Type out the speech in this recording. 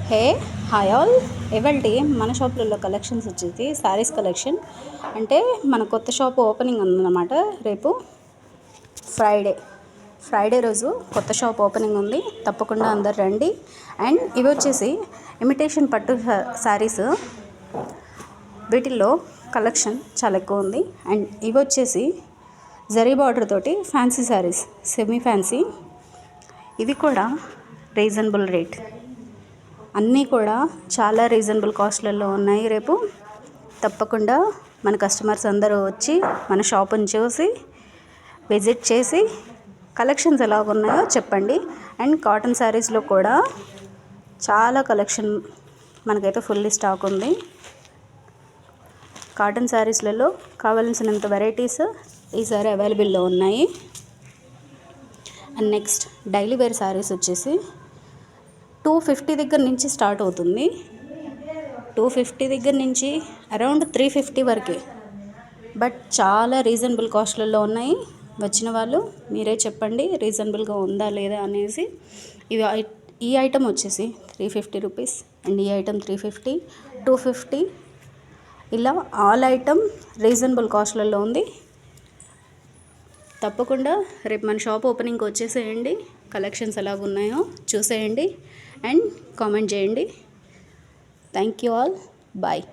Hey hi all. ఇవాల్టి మన షాప్లలో collections వచ్చేసి శారీస్ కలెక్షన్. అంటే మన కొత్త షాప్ ఓపెనింగ్ ఉందన్నమాట. రేపు ఫ్రైడే రోజు కొత్త షాప్ ఓపెనింగ్ ఉంది. తప్పకుండా అందరు రండి. అండ్ ఇవి వచ్చేసి ఇమిటేషన్ పట్టు శారీస్. వీటిల్లో కలెక్షన్ చాలా ఎక్కువ ఉంది. అండ్ ఇవి వచ్చేసి జరీ బార్డర్ తోటి ఫ్యాన్సీ శారీస్, సెమీ ఫ్యాన్సీ. ఇవి కూడా రీజనబుల్ రేట్, అన్నీ కూడా చాలా రీజనబుల్ కాస్ట్లలో ఉన్నాయి. రేపు తప్పకుండా మన కస్టమర్స్ అందరూ వచ్చి మన షాపుని చూసి విజిట్ చేసి కలెక్షన్స్ ఎలాగ ఉన్నాయో చెప్పండి. అండ్ కాటన్ శారీస్లో కూడా చాలా కలెక్షన్ మనకైతే ఫుల్లీ స్టాక్ ఉంది. కాటన్ శారీస్లలో కావాల్సినంత వెరైటీస్ ఈసారి అవైలబుల్లో ఉన్నాయి. And next daily wear saris వచ్చేసి 250 దగ్గర నుంచి స్టార్ట్ అవుతుంది. 250 దగ్గర నుంచి అరౌండ్ 350 వరకే, బట్ చాలా రీజనబుల్ కాస్ట్లలో ఉన్నాయి. వచ్చిన వాళ్ళు మీరే చెప్పండి రీజనబుల్గా ఉందా లేదా అనేసి. ఈ ఐటమ్ వచ్చేసి 350 రూపీస్ అండ్ ఈ ఐటమ్ 350, 250 ఇలా ఆల్ ఐటమ్ రీజనబుల్ కాస్ట్లలో ఉంది. తప్పకుండా రేపు మన షాప్ ఓపెనింగ్కి వచ్చేసేయండి. కలెక్షన్స్ ఎలాగున్నాయో చూసేయండి అండ్ కామెంట్ చేయండి. Thank you all. బాయ్.